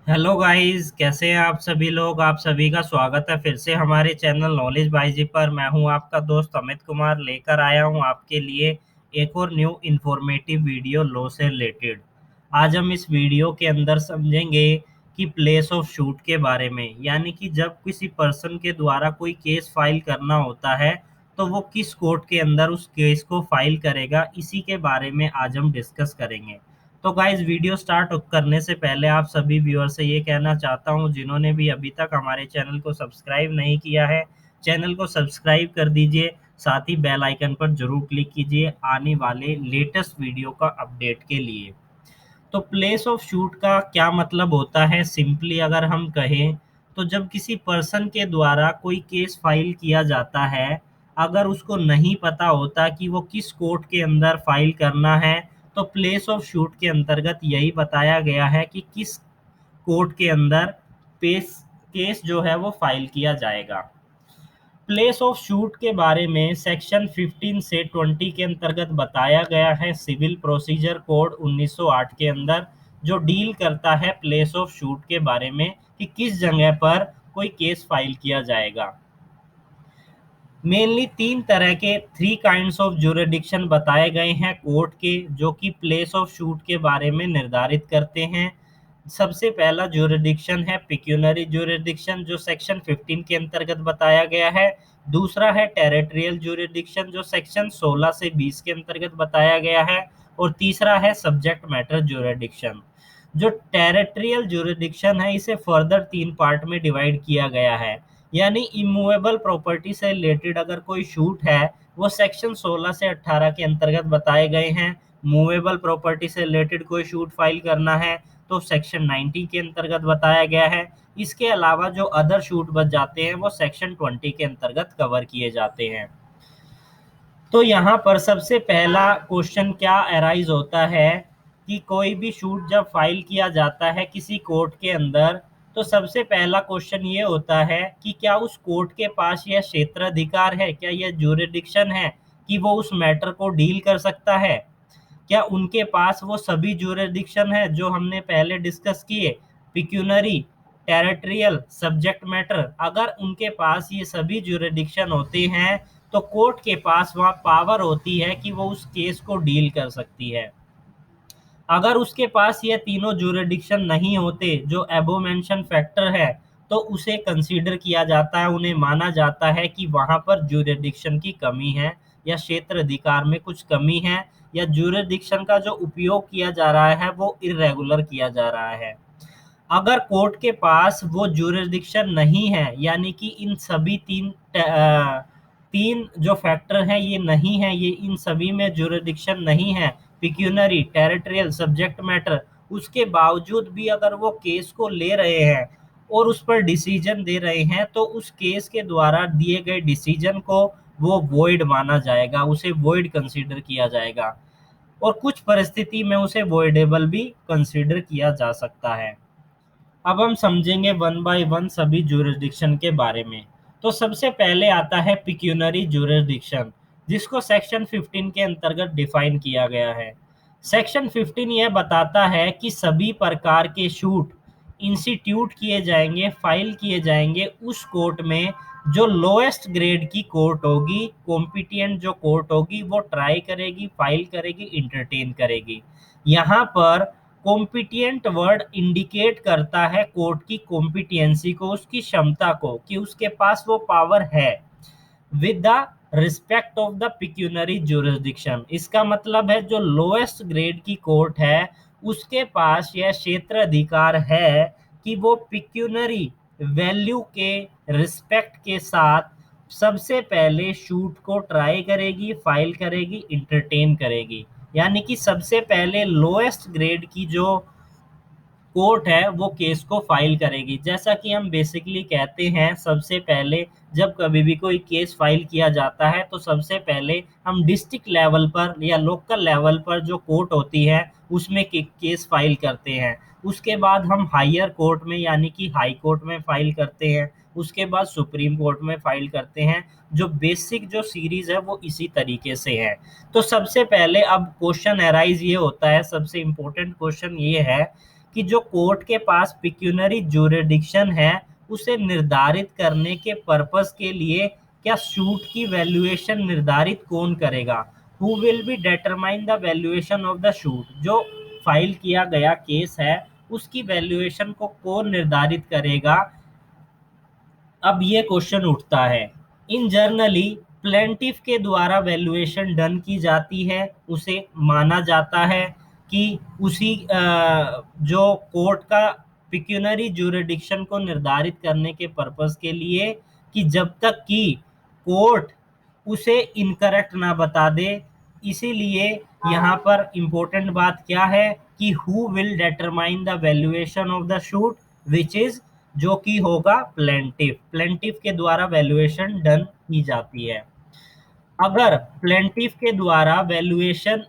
Hello guys, कैसे हैं आप सभी लोग। आप सभी का स्वागत है फिर से हमारे चैनल नॉलेज बाईजी पर। मैं हूं आपका दोस्त अमित कुमार, लेकर आया हूं आपके लिए एक और न्यू इन्फॉर्मेटिव वीडियो लॉ से रिलेटेड। आज हम इस वीडियो के अंदर समझेंगे कि प्लेस ऑफ शूट के बारे में, यानी कि जब किसी पर्सन के द्वारा कोई केस फाइल करना होता है तो वो किस कोर्ट के अंदर उस केस को फाइल करेगा, इसी के बारे में आज हम डिस्कस करेंगे। तो गाइज, वीडियो स्टार्ट करने से पहले आप सभी व्यूअर से ये कहना चाहता हूँ, जिन्होंने भी अभी तक हमारे चैनल को सब्सक्राइब नहीं किया है, चैनल को सब्सक्राइब कर दीजिए। साथ ही बेल आइकन पर जरूर क्लिक कीजिए आने वाले लेटेस्ट वीडियो का अपडेट के लिए। तो प्लेस ऑफ शूट का क्या मतलब होता है, सिंपली अगर हम कहें तो जब किसी पर्सन के द्वारा कोई केस फाइल किया जाता है, अगर उसको नहीं पता होता कि वो किस कोर्ट के अंदर फाइल करना है, तो प्लेस ऑफ शूट के अंतर्गत यही बताया गया है कि किस कोर्ट के अंदर पेस केस जो है वो फाइल किया जाएगा। प्लेस ऑफ शूट के बारे में सेक्शन 15 से 20 के अंतर्गत बताया गया है सिविल प्रोसीजर कोड 1908 के अंदर, जो डील करता है प्लेस ऑफ शूट के बारे में कि किस जगह पर कोई केस फाइल किया जाएगा। मेनली तीन तरह के थ्री काइंड्स ऑफ जुरिडिक्शन बताए गए हैं कोर्ट के, जो कि प्लेस ऑफ शूट के बारे में निर्धारित करते हैं। सबसे पहला जुरिडिक्शन है पिक्यूनरी जुरिडिक्शन, जो सेक्शन 15 के अंतर्गत बताया गया है। दूसरा है टेरिटोरियल जुरिडिक्शन, जो सेक्शन 16 से 20 के अंतर्गत बताया गया है। और तीसरा है सब्जेक्ट मैटर जुरिडिक्शन। जो टेरिटोरियल जुरिडिक्शन है, इसे फर्दर तीन पार्ट में डिवाइड किया गया है। यानी इमूवेबल प्रॉपर्टी से रिलेटेड अगर कोई शूट है, वो सेक्शन 16 से 18 के अंतर्गत बताए गए हैं। मूवेबल प्रॉपर्टी से रिलेटेड कोई शूट फाइल करना है तो सेक्शन 90 के अंतर्गत बताया गया है। इसके अलावा जो अदर शूट बच जाते हैं वो सेक्शन 20 के अंतर्गत कवर किए जाते हैं। तो यहाँ पर सबसे पहला क्वेश्चन क्या अराइज होता है कि कोई भी शूट जब फाइल किया जाता है किसी कोर्ट के अंदर, तो सबसे पहला क्वेश्चन ये होता है कि क्या उस कोर्ट के पास यह क्षेत्राधिकार है, क्या यह ज्यूरिडिक्शन है कि वो उस मैटर को डील कर सकता है। क्या उनके पास वो सभी ज्यूरिडिक्शन है जो हमने पहले डिस्कस किए, पिक्यूनरी, टेरिटोरियल, सब्जेक्ट मैटर। अगर उनके पास ये सभी ज्यूरिडिक्शन होते हैं तो कोर्ट के पास वहाँ पावर होती है कि वो उस केस को डील कर सकती है। अगर उसके पास ये तीनों ज्यूरिडिक्शन नहीं होते, जो अबो मेंशन फैक्टर है, तो उसे कंसीडर किया जाता है, उन्हें माना जाता है कि वहां पर ज्यूरिडिक्शन की कमी है या क्षेत्र अधिकार में कुछ कमी है, या ज्यूरिडिक्शन का जो उपयोग किया जा रहा है वो इरेगुलर किया जा रहा है। अगर कोर्ट के पास वो ज्यूरिडिक्शन नहीं है, यानी कि इन सभी तीन जो फैक्टर हैं ये नहीं है, ये इन सभी में ज्यूरिडिक्शन नहीं है, पिक्यूनरी, टेरिटोरियल, सब्जेक्ट मैटर, उसके बावजूद भी अगर वो केस को ले रहे हैं और उस पर डिसीजन दे रहे हैं, तो उस केस के द्वारा दिए गए डिसीजन को वो वॉइड माना जाएगा, उसे वॉइड कंसीडर किया जाएगा। और कुछ परिस्थिति में उसे वॉइडेबल भी कंसीडर किया जा सकता है। अब हम समझेंगे वन बाय वन सभी जुरिस्डिक्शन के बारे में। तो सबसे पहले आता है पिक्यूनरी जुरिस्डिक्शन, जिसको सेक्शन 15 के अंतर्गत डिफाइन किया गया है। सेक्शन 15 यह बताता है कि सभी प्रकार के शूट इंस्टीट्यूट किए जाएंगे, फाइल किए जाएंगे उस कोर्ट में जो लोएस्ट ग्रेड की कोर्ट होगी। कॉम्पिटिएंट जो कोर्ट होगी वो ट्राई करेगी, फाइल करेगी, इंटरटेन करेगी। यहाँ पर कॉम्पिटिएंट वर्ड इंडिकेट करता है कोर्ट की कॉम्पिटियंसी को, उसकी क्षमता को, कि उसके पास वो पावर है with the respect of the pecuniary jurisdiction. इसका मतलब है जो लोएस्ट ग्रेड की कोर्ट है उसके पास यह क्षेत्र अधिकार है कि वो पिक्यूनरी वैल्यू के रिस्पेक्ट के साथ सबसे पहले शूट को ट्राई करेगी, फाइल करेगी, इंटरटेन करेगी। यानी कि सबसे पहले लोएस्ट ग्रेड की जो कोर्ट है वो केस को फाइल करेगी। जैसा कि हम बेसिकली कहते हैं, सबसे पहले जब कभी भी कोई केस फाइल किया जाता है तो सबसे पहले हम डिस्ट्रिक्ट लेवल पर या लोकल लेवल पर जो कोर्ट होती है उसमें केस फाइल करते हैं। उसके बाद हम हायर कोर्ट में यानी कि हाई कोर्ट में फाइल करते हैं। उसके बाद सुप्रीम कोर्ट में फाइल करते हैं। जो बेसिक जो सीरीज है वो इसी तरीके से है। तो सबसे पहले अब क्वेश्चन अराइज ये होता है, सबसे इम्पोर्टेंट क्वेश्चन ये है कि जो कोर्ट के पास पिक्यूनरी ज्यूरिडिक्शन है उसे निर्धारित करने के पर्पस के लिए क्या सूट की वैल्यूएशन निर्धारित कौन करेगा? Who will be determine the valuation of the suit? जो फाइल किया गया केस है उसकी वैल्यूएशन को कौन निर्धारित करेगा? अब ये क्वेश्चन उठता है। इन जर्नली प्लेंटिफ के द्वारा वैल्यूएशन डन की जाती है, उसे माना जाता है कि उसी जो कोर्ट का पिक्यूनरी ज्यूरिडिक्शन को निर्धारित करने के पर्पस के लिए, कि जब तक कि कोर्ट उसे इनकरेक्ट ना बता दे। इसीलिए यहाँ पर इम्पोर्टेंट बात क्या है कि who will determine the valuation of the shoot, which is जो कि होगा प्लेंटिफ के द्वारा वैल्यूएशन डन की जाती है। अगर प्लेंटिफ के द्वारा वैल्यूएशन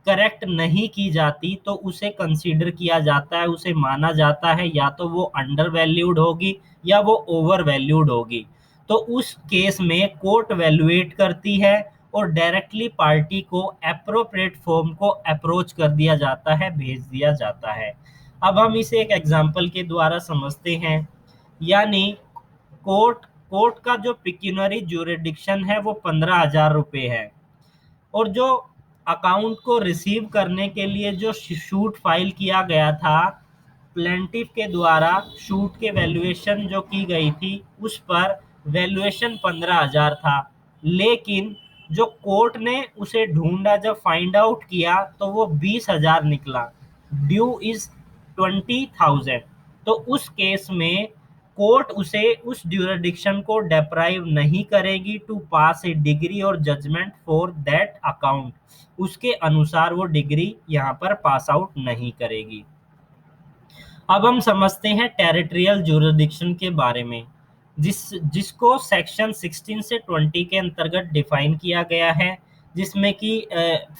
करेक्ट नहीं की जाती तो उसे कंसीडर किया जाता है, उसे माना जाता है या तो वो अंडर वैल्यूड होगी या वो ओवर वैल्यूड होगी। तो उस केस में कोर्ट वैल्यूएट करती है और डायरेक्टली पार्टी को एप्रोप्रिएट फॉर्म को अप्रोच कर दिया जाता है, भेज दिया जाता है। अब हम इसे एक एग्जांपल के द्वारा समझते हैं। यानी कोर्ट कोर्ट का जो पिक्यूनरी ज्यूरिडिक्शन है वो 15,000 रुपये है, और जो अकाउंट को रिसीव करने के लिए जो शूट फाइल किया गया था प्लेंटिफ के द्वारा, शूट के वैल्यूएशन जो की गई थी उस पर वैल्यूएशन 15,000 था। लेकिन जो कोर्ट ने उसे ढूंढा, जब फाइंड आउट किया तो वो 20,000 निकला। Due is 20,000। तो उस केस में कोर्ट उसे उस ड्यूरिडिक्शन को डेप्राइव नहीं करेगी टू पास ए डिग्री और जजमेंट फॉर दैट अकाउंट। उसके अनुसार वो डिग्री यहाँ पर पास आउट नहीं करेगी। अब हम समझते हैं टेरिटोरियल ज्यूरिडिक्शन के बारे में, जिसको सेक्शन 16 से 20 के अंतर्गत डिफाइन किया गया है, जिसमें कि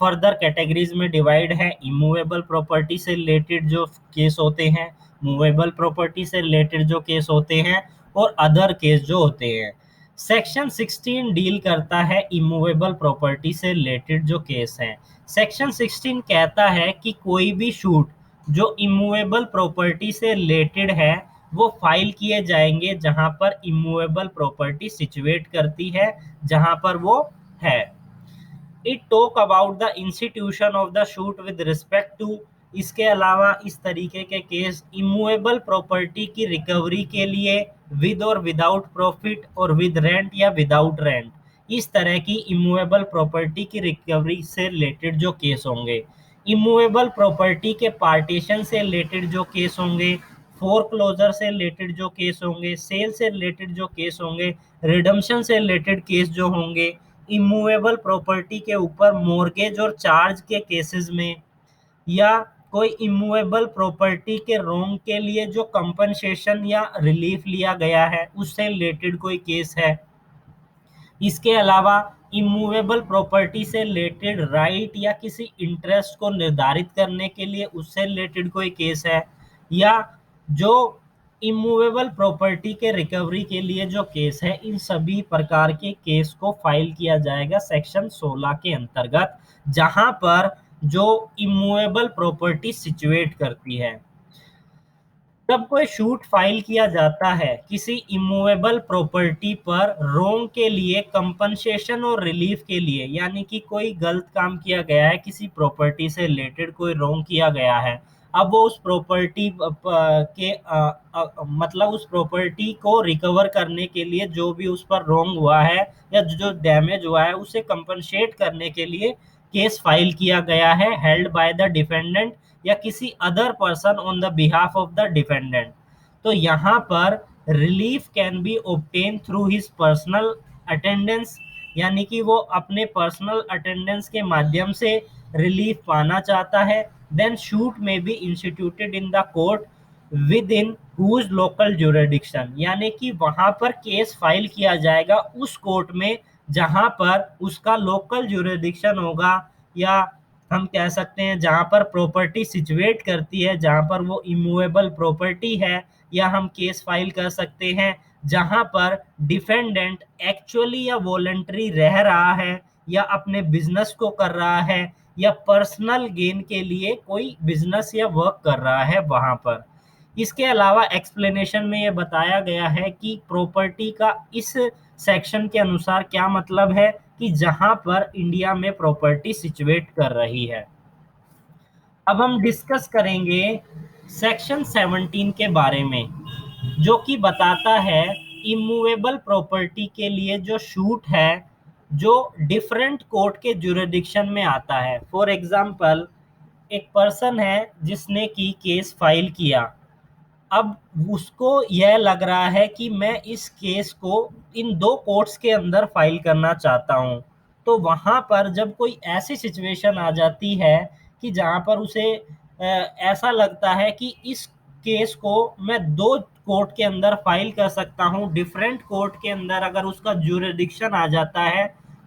फर्दर कैटेगरीज में डिवाइड है। इमूवेबल प्रॉपर्टी से रिलेटेड जो केस होते हैं, मूवेबल प्रॉपर्टी से रिलेटेड जो केस होते हैं, और अदर केस जो होते हैं। सेक्शन 16 डील करता है इमूवेबल प्रॉपर्टी से रिलेटेड जो केस हैं। सेक्शन 16 कहता है कि कोई भी शूट जो इमूवेबल प्रॉपर्टी से रिलेटेड है वो फाइल किए जाएंगे जहां पर इमूवेबल प्रॉपर्टी सिचुएट करती है, जहां पर वो है। It talk about the institution of the suit with respect to. इसके अलावा इस तरीके के केस इमूवेबल प्रॉपर्टी की रिकवरी के लिए विद और विदाउट प्रॉफिट और विद रेंट या विदाउट रेंट, इस तरह की इमूवेबल प्रॉपर्टी की रिकवरी से रिलेटेड जो केस होंगे। इमूवेबल प्रॉपर्टी के पार्टीशन से रिलेटेड जो केस होंगे, फोरक्लोजर से रिलेटेड जो केस होंगे, सेल से रिलेटेड जो केस होंगे, रिडम्पशन से रिलेटेड केस जो होंगे, इमूवेबल प्रॉपर्टी के ऊपर मॉर्गेज और चार्ज के केसेस में, या कोई इमूवेबल प्रॉपर्टी के रोंग के लिए जो कंपनसेशन या रिलीफ लिया गया है उससे रिलेटेड कोई केस है। इसके अलावा इमूवेबल प्रॉपर्टी से रिलेटेड राइट या किसी इंटरेस्ट को निर्धारित करने के लिए उससे रिलेटेड कोई केस है, या जो इमूवेबल प्रॉपर्टी के रिकवरी के लिए जो केस है, इन सभी प्रकार के केस को फाइल किया जाएगा सेक्शन 16 के अंतर्गत, जहां पर जो इमूवेबल प्रॉपर्टी सिचुएट करती है। जब कोई शूट फाइल किया जाता है किसी इमूवेबल प्रॉपर्टी पर रोंग के लिए, कंपनसेशन और रिलीफ के लिए, यानी कि कोई गलत काम किया गया है, किसी प्रॉपर्टी से रिलेटेड कोई रोंग किया गया है, अब वो उस प्रॉपर्टी के मतलब उस प्रॉपर्टी को रिकवर करने के लिए जो भी उस पर रोंग हुआ है या जो डैमेज हुआ है उसे कंपनसेट करने के लिए केस फाइल किया गया है, हेल्ड बाय द डिफेंडेंट या किसी other person on the behalf of the defendant. तो यहाँ पर relief can be obtain through his personal attendance, यानी कि वो अपने पर्सनल अटेंडेंस के माध्यम से रिलीफ पाना चाहता है। Then suit may be instituted in the court within whose local jurisdiction, यानी कि वहां पर केस फाइल किया जाएगा उस कोर्ट में जहां पर उसका लोकल ज्यूरिडिक्शन होगा, या हम कह सकते हैं जहां पर प्रॉपर्टी सिचुएट करती है, जहां पर वो इमूवेबल प्रॉपर्टी है, या हम केस फाइल कर सकते हैं जहां पर डिफेंडेंट एक्चुअली या वॉलंटरी रह रहा है, या अपने बिजनेस को कर रहा है या पर्सनल गेन के लिए कोई बिजनेस या वर्क कर रहा है वहां पर। इसके अलावा एक्सप्लेनेशन में ये बताया गया है कि प्रॉपर्टी का इस सेक्शन के अनुसार क्या मतलब है कि जहां पर इंडिया में प्रॉपर्टी सिचुएट कर रही है। अब हम डिस्कस करेंगे सेक्शन 17 के बारे में, जो कि बताता है इमूवेबल प्रॉपर्टी के लिए जो शूट है जो डिफरेंट कोर्ट के जुरिडिक्शन में आता है। फॉर एग्जांपल, एक पर्सन है जिसने की केस फाइल किया। अब उसको यह लग रहा है कि मैं इस केस को इन दो कोर्ट्स के अंदर फाइल करना चाहता हूँ। तो वहाँ पर जब कोई ऐसी सिचुएशन आ जाती है कि जहाँ पर उसे ऐसा लगता है कि इस केस को मैं दो कोर्ट के अंदर फाइल कर सकता हूँ, डिफरेंट कोर्ट के अंदर अगर उसका जुरिडिक्शन आ जाता है,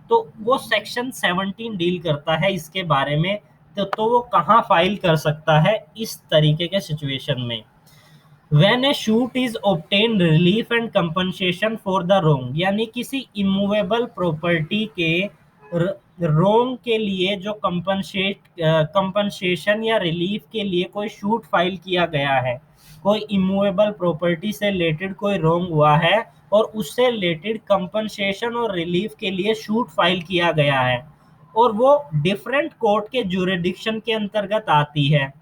तो वो सेक्शन 17 डील करता है इसके बारे में। तो वो कहाँ फाइल कर सकता है इस तरीके के सिचुएशन में। When a shoot is obtained relief and compensation for the wrong, यानी किसी इमूवेबल प्रॉपर्टी के रोंग के लिए जो कंपनसेशन या रिलीफ के लिए कोई शूट फाइल किया गया है, कोई इमूवेबल प्रॉपर्टी से रिलेटेड कोई रोंग हुआ है और उससे रिलेटेड कंपनसेशन और रिलीफ के लिए शूट फाइल किया गया है और वो डिफरेंट कोर्ट के जुरिडिक्शन के अंतर्गत आती है,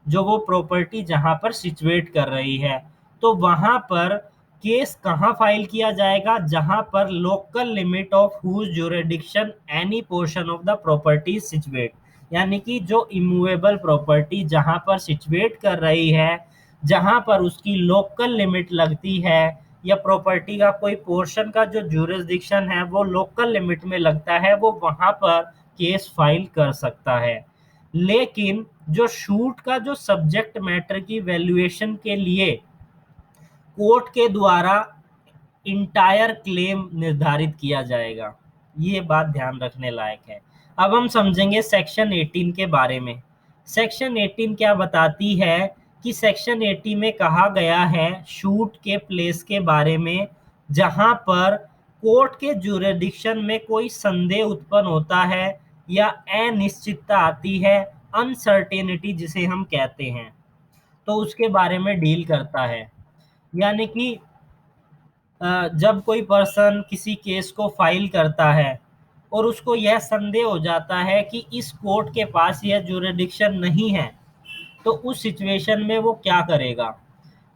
जो वो प्रॉपर्टी जहां पर सिचुएट कर रही है, तो वहां पर केस कहाँ फाइल किया जाएगा, जहां पर local limit of whose jurisdiction any portion of the property situate, यानी कि जो इमूवेबल प्रॉपर्टी जहां पर सिचुएट कर रही है, जहां पर उसकी लोकल लिमिट लगती है या प्रॉपर्टी का कोई पोर्शन का जो जुरिडिक्शन है वो लोकल लिमिट में लगता है, वो वहां पर केस फाइल कर सकता है। लेकिन जो शूट का जो सब्जेक्ट मैटर की वैल्यूएशन के लिए कोर्ट के द्वारा इंटायर क्लेम निर्धारित किया जाएगा, ये बात ध्यान रखने लायक है। अब हम समझेंगे सेक्शन 18 के बारे में। सेक्शन 18 क्या बताती है कि सेक्शन 80 में कहा गया है शूट के प्लेस के बारे में, जहां पर कोर्ट के जुरिडिक्शन में कोई संदेह उत्पन्न होता है या अनिश्चितता आती है, अनसर्टेनिटी जिसे हम कहते हैं, तो उसके बारे में डील करता है। यानी कि जब कोई पर्सन किसी केस को फाइल करता है और उसको यह संदेह हो जाता है कि इस कोर्ट के पास यह जुरिडिक्शन नहीं है, तो उस सिचुएशन में वो क्या करेगा।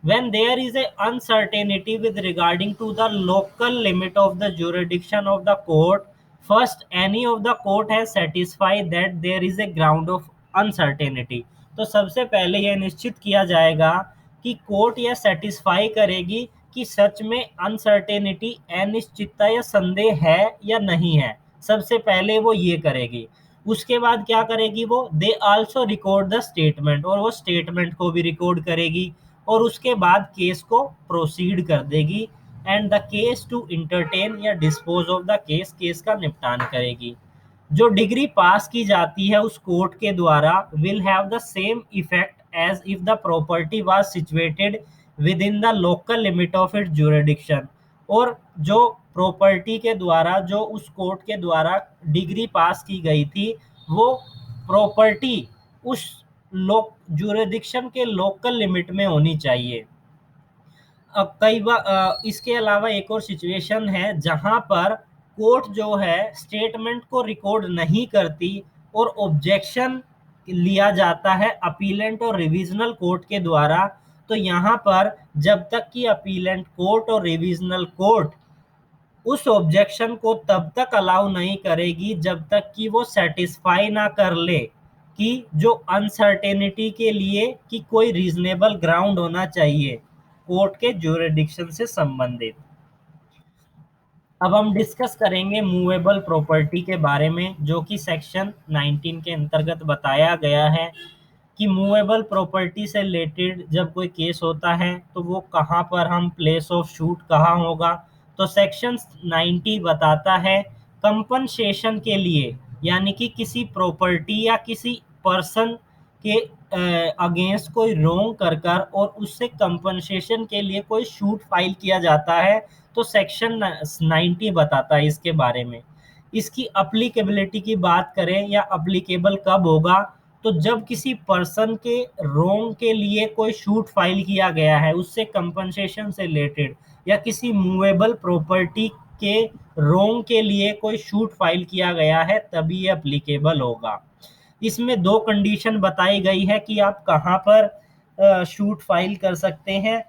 When there is a uncertainty with regarding to the local limit of the jurisdiction of the court, first any of the court has satisfied that there is a ground of uncertainty। तो सबसे पहले यह निश्चित किया जाएगा कि court यह satisfy करेगी कि सच में अनसर्टेनिटी, अनिश्चितता या संदेह है या नहीं है। सबसे पहले वो ये करेगी। उसके बाद क्या करेगी वो, they also record the statement, और वो स्टेटमेंट को भी रिकॉर्ड करेगी और उसके बाद केस को प्रोसीड कर देगी and the case to entertain या dispose of the case, case का निपटान करेगी। जो डिग्री पास की जाती है उस कोर्ट के द्वारा will have the same effect as if the property was situated within the local limit of its jurisdiction. और जो प्रॉपर्टी के द्वारा, जो उस कोर्ट के द्वारा डिग्री पास की गई थी, वो प्रॉपर्टी उस लोक जुरिडिक्शन के लोकल लिमिट में होनी चाहिए। अब कई बार इसके अलावा एक और सिचुएशन है जहां पर कोर्ट जो है स्टेटमेंट को रिकॉर्ड नहीं करती और ऑब्जेक्शन लिया जाता है अपीलेंट और रिविजनल कोर्ट के द्वारा। तो यहाँ पर जब तक कि अपीलेंट कोर्ट और रिविजनल कोर्ट उस ऑब्जेक्शन को तब तक अलाउ नहीं करेगी जब तक कि वो सेटिस्फाई ना कर ले कि जो अनसर्टेनिटी के लिए कि कोई रीजनेबल ग्राउंड होना चाहिए कोर्ट के जुरिडिक्शन से संबंधित। अब हम डिस्कस करेंगे मूवेबल प्रॉपर्टी के बारे में, जो कि सेक्शन 19 के अंतर्गत बताया गया है कि मूवेबल प्रॉपर्टी से रिलेटेड जब कोई केस होता है तो वो कहाँ पर हम प्लेस ऑफ शूट कहाँ होगा। तो सेक्शन 90 बताता है कंपनसेशन के लिए, यानी कि किसी प्रॉपर्टी या किसी पर्सन के अगेंस्ट कोई रोंग कर कर और उससे कंपनसेशन के लिए कोई शूट फाइल किया जाता है, तो सेक्शन 90 बताता है इसके बारे में इसकी अप्लीकेबिलिटी की बात करें या अप्लीकेबल कब होगा, तो जब किसी पर्सन के रोंग के लिए कोई शूट फाइल किया गया है उससे कंपनसेशन से रिलेटेड, या किसी मूवेबल प्रॉपर्टी के रोंग के लिए कोई शूट फाइल किया गया है, तभी ये अप्लीकेबल होगा। इसमें दो कंडीशन बताई गई है कि आप कहाँ पर शूट फाइल कर सकते हैं।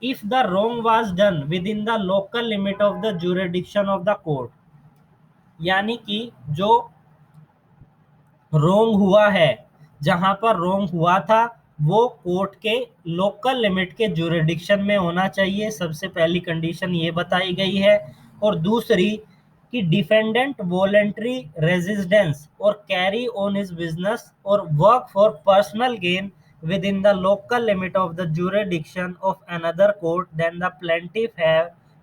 If the wrong was done within the local limit of the jurisdiction of the court, यानी कि जो रोंग हुआ है, जहां पर रोंग हुआ था वो कोर्ट के लोकल लिमिट के जुरिडिक्शन में होना चाहिए, सबसे पहली कंडीशन ये बताई गई है। और दूसरी कि डिफेंडेंट वॉलेंट्री रेजिडेंस और कैरी ऑन हिज बिजनेस और work for personal gain within the local limit of the jurisdiction of another court then the plaintiff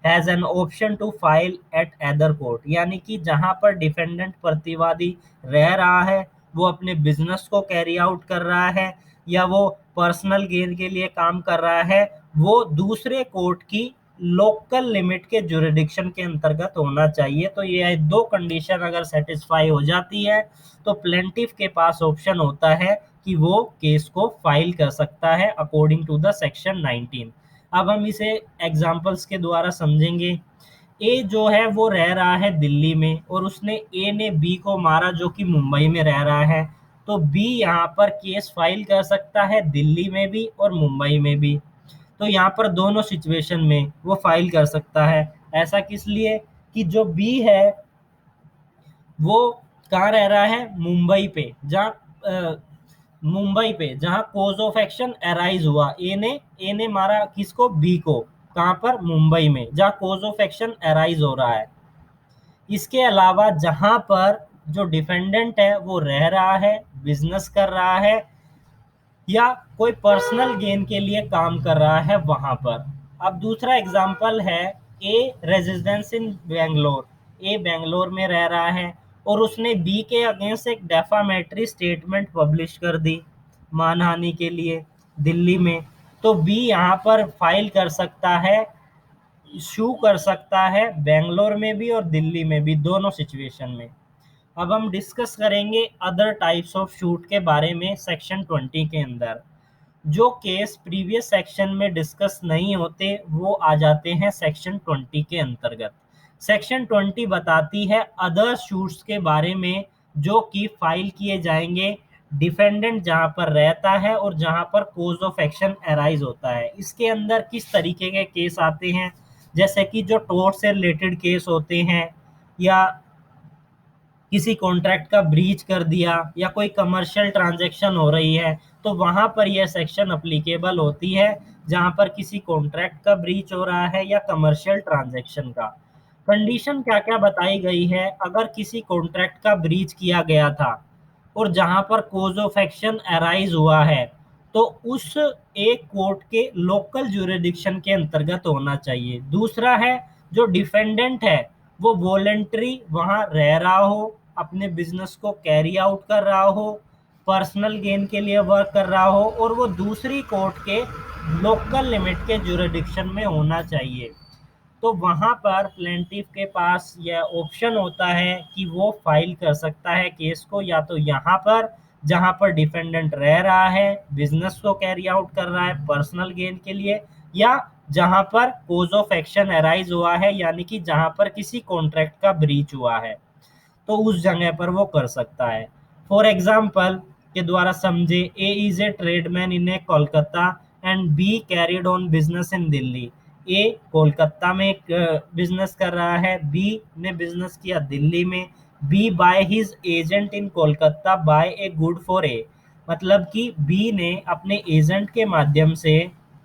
has an option to file at other court, यानी कि जहां पर defendant प्रतिवादी रह रहा है, वो अपने बिजनेस को कैरी आउट कर रहा है या वो पर्सनल गेन के लिए काम कर रहा है, वो दूसरे कोर्ट की लोकल लिमिट के जुरिडिक्शन के अंतर्गत होना चाहिए। तो ये दो कंडीशन अगर सेटिस्फाई हो जाती है तो प्लेंटिफ के पास ऑप्शन होता है कि वो केस को फाइल कर सकता है अकॉर्डिंग टू द सेक्शन 19। अब हम इसे एग्जाम्पल्स के द्वारा समझेंगे। ए जो है वो रह रहा है दिल्ली में और उसने ए ने बी को मारा जो कि मुंबई में रह रहा है, तो बी यहाँ पर केस फाइल कर सकता है दिल्ली में भी और मुंबई में भी। तो यहाँ पर दोनों सिचुएशन में वो फाइल कर सकता है। ऐसा किस लिए कि जो बी है वो कहाँ रह रहा है, मुंबई पे जहाँ कोज ऑफ एक्शन अराइज हुआ। ए ने मारा किसको, बी को, कहाँ पर, मुंबई में, जहाँ कोज ऑफ एक्शन अराइज हो रहा है। इसके अलावा जहां पर जो डिफेंडेंट है वो रह रहा है, बिजनेस कर रहा है या कोई पर्सनल गेन के लिए काम कर रहा है वहां पर। अब दूसरा एग्जांपल है ए रेजिडेंस इन बेंगलोर। ए बेंगलोर में रह रहा है और उसने बी के अगेंस्ट एक डेफामेटरी स्टेटमेंट पब्लिश कर दी मानहानि के लिए दिल्ली में। तो बी यहाँ पर फाइल कर सकता है, इशू कर सकता है बेंगलोर में भी और दिल्ली में भी, दोनों सिचुएशन में। अब हम डिस्कस करेंगे अदर टाइप्स ऑफ शूट के बारे में सेक्शन 20 के अंदर। जो केस प्रीवियस सेक्शन में डिस्कस नहीं होते वो आ जाते हैं सेक्शन 20 के अंतर्गत। सेक्शन 20 बताती है अदर शूट्स के बारे में जो कि फाइल किए जाएंगे डिफेंडेंट जहां पर रहता है और जहां पर कोज ऑफ एक्शन अराइज होता है। इसके अंदर किस तरीके के केस आते हैं, जैसे कि जो टोर्ट से रिलेटेड केस होते हैं, या किसी कॉन्ट्रैक्ट का ब्रीच कर दिया, या कोई कमर्शियल ट्रांजैक्शन हो रही है, तो वहां पर यह सेक्शन अप्लीकेबल होती है जहां पर किसी कॉन्ट्रैक्ट का ब्रीच हो रहा है या कमर्शियल ट्रांजैक्शन का। कंडीशन क्या क्या बताई गई है, अगर किसी कॉन्ट्रैक्ट का ब्रीच किया गया था और जहां पर कोज ऑफ एक्शन अराइज हुआ है, तो उस एक कोर्ट के लोकल जुरिडिक्शन के अंतर्गत होना चाहिए। दूसरा है जो डिफेंडेंट है वो वॉलेंट्री वहां रह रहा हो, अपने बिजनेस को कैरी आउट कर रहा हो, पर्सनल गेन के लिए वर्क कर रहा हो और वो दूसरी कोर्ट के लोकल लिमिट के जुरिडिक्शन में होना चाहिए। तो वहां पर प्लेंटिफ के पास यह ऑप्शन होता है कि वो फाइल कर सकता है केस को या तो यहाँ पर जहां पर डिफेंडेंट रह रहा है, बिजनेस को कैरी आउट कर रहा है पर्सनल गेन के लिए, या जहां पर कोज ऑफ एक्शन अराइज हुआ है यानी कि जहां पर किसी कॉन्ट्रैक्ट का ब्रीच हुआ है, तो उस जगह पर वो कर सकता है। फॉर एग्जाम्पल के द्वारा समझे, A is a tradesman in a Kolkata and B carried on business in Delhi. A Kolkata में बिजनेस कर रहा है, बी ने बिजनेस किया दिल्ली में। B by his agent in Kolkata buy a good for A, मतलब कि बी ने अपने एजेंट के माध्यम से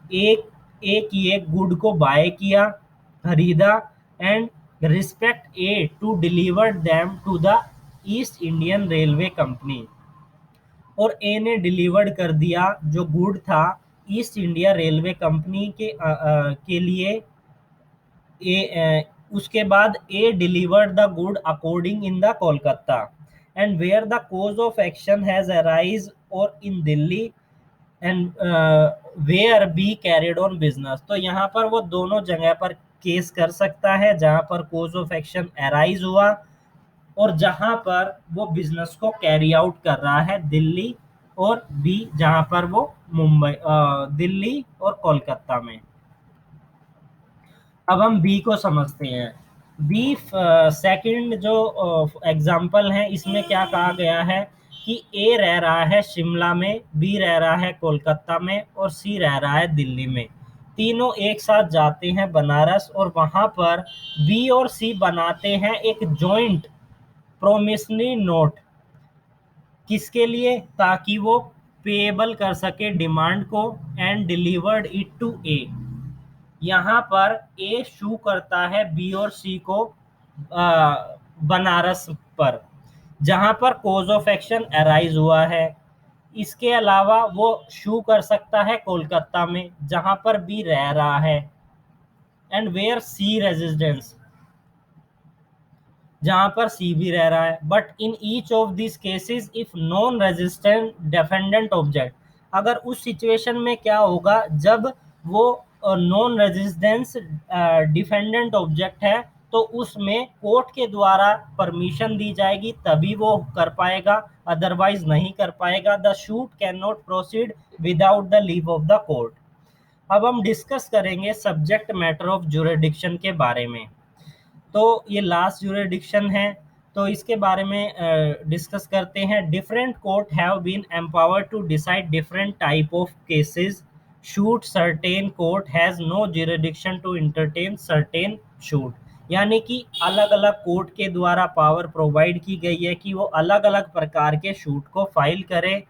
एक एक ये गुड को बाय किया, खरीदा, and respect A to deliver them to the East Indian railway company. और ए ने डिलीवर्ड कर दिया जो गुड था ईस्ट इंडिया रेलवे कंपनी के लिए। उसके बाद A delivered the good according in the Kolkata and where the cause of action has arise और in Delhi and where B carried on business. तो यहाँ पर वो दोनों जगह पर केस कर सकता है जहाँ पर कोज ऑफ एक्शन अराइज हुआ और जहां पर वो बिजनेस को कैरी आउट कर रहा है दिल्ली, और बी जहां पर वो दिल्ली और कोलकाता में। अब हम बी को समझते हैं। बी सेकंड जो एग्जाम्पल है, इसमें क्या कहा गया है कि ए रह रहा है शिमला में, बी रह रहा है कोलकाता में, और सी रह रहा है दिल्ली में। तीनों एक साथ जाते हैं बनारस, और वहां पर बी और सी बनाते हैं एक जॉइंट प्रोमिसरी नोट। किसके लिए? ताकि वो पेएबल कर सके डिमांड को, एंड डिलीवर्ड इट टू ए। यहाँ पर ए शू करता है बी और सी को बनारस पर, जहां पर कोज ऑफ एक्शन अराइज हुआ है। इसके अलावा वो शू कर सकता है कोलकाता में, जहां पर बी रह रहा है, एंड वेयर सी रेजिडेंस, जहां पर सी भी रह रहा है। But in each of this cases if non resistant defendant object, अगर उस सिचुएशन में क्या होगा, जब वो नॉन रेजिस्टेंस डिफेंडेंट ऑब्जेक्ट है, तो उसमें कोर्ट के द्वारा परमिशन दी जाएगी, तभी वो कर पाएगा, अदरवाइज नहीं कर पाएगा। The shoot can not proceed without the leave of the court. अब हम डिस्कस करेंगे सब्जेक्ट मैटर ऑफ जुरिडिक्शन के बारे में। तो ये लास्ट जुरिडिक्शन है, तो इसके बारे में डिस्कस करते हैं। Different court have been empowered to decide different type of cases. Suit certain court has no jurisdiction to entertain certain suit, यानी कि अलग अलग कोर्ट के द्वारा पावर प्रोवाइड की गई है कि वो अलग अलग प्रकार के शूट को फाइल करें।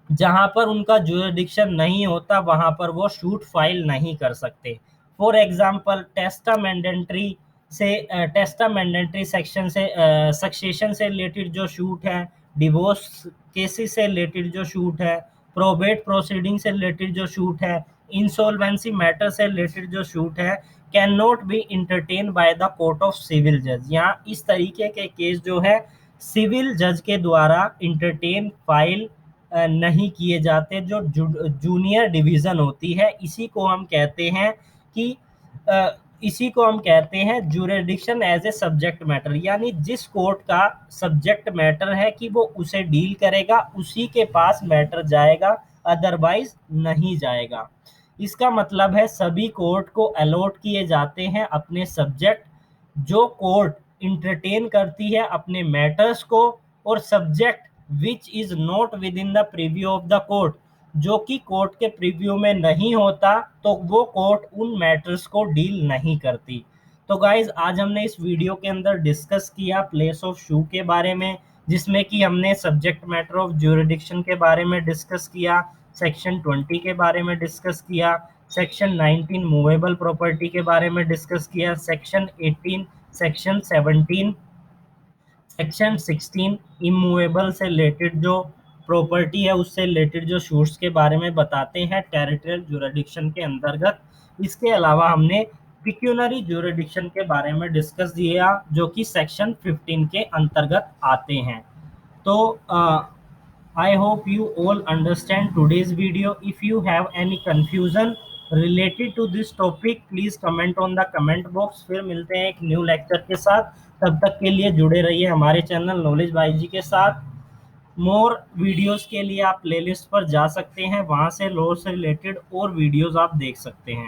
जहां पर उनका जुरिडिक्शन नहीं होता, वहां पर वो शूट फाइल नहीं कर सकते। फॉर एग्जांपल टेस्टामेंडेंट्री सेक्शन से सक्सेशन से रिलेटेड जो शूट है, डिवोर्स केसेस से रिलेटेड जो शूट है, प्रोबेट प्रोसीडिंग से रिलेटेड जो शूट है, इंसॉल्वेंसी मैटर से रिलेटेड जो शूट है, can not be entertain by the court of civil जज। यहाँ इस तरीके के केस जो है सिविल जज के द्वारा इंटरटेन फाइल नहीं किए जाते। जो जूनियर डिवीजन होती है, इसी को हम कहते हैं jurisdiction as a subject matter, यानी जिस कोर्ट का सब्जेक्ट मैटर है कि वो उसे डील करेगा, उसी के पास मैटर जाएगा, अदरवाइज नहीं जाएगा। इसका मतलब है सभी कोर्ट को अलॉट किए जाते हैं अपने सब्जेक्ट, जो कोर्ट इंटरटेन करती है अपने मैटर्स को, और subject which is not with in the preview of the court, जो कि कोर्ट के प्रीव्यू में नहीं होता, तो वो कोर्ट उन मैटर्स को डील नहीं करती। तो गाइज आज हमने इस वीडियो के अंदर डिस्कस किया प्लेस ऑफ शू के बारे में, जिसमें कि हमने सब्जेक्ट मैटर ऑफ ज्यूरिडिक्शन के बारे में डिस्कस किया, सेक्शन 20 के बारे में डिस्कस किया, सेक्शन 19 मूवेबल प्रॉपर्टी के बारे में डिस्कस किया, सेक्शन 18, सेक्शन 17, सेक्शन 16 इमूवेबल से रिलेटेड जो प्रॉपर्टी है उससे रिलेटेड जो शूट्स के बारे में बताते हैं टेरिटोरियल जुरिडिक्शन के अंतर्गत। इसके अलावा हमने पिक्यूनरी जुरिडिक्शन के बारे में डिस्कस किया, जो कि सेक्शन 15 के अंतर्गत आते हैं। तो I hope you all understand today's video. If you have any confusion related to this topic, please comment on the comment box. फिर मिलते हैं एक न्यू लेक्चर के साथ। तब तक के लिए जुड़े रहिए हमारे चैनल नॉलेज बाई जी के साथ। मोर वीडियोस के लिए आप प्लेलिस्ट पर जा सकते हैं, वहां से लॉ से रिलेटेड और वीडियोस आप देख सकते हैं।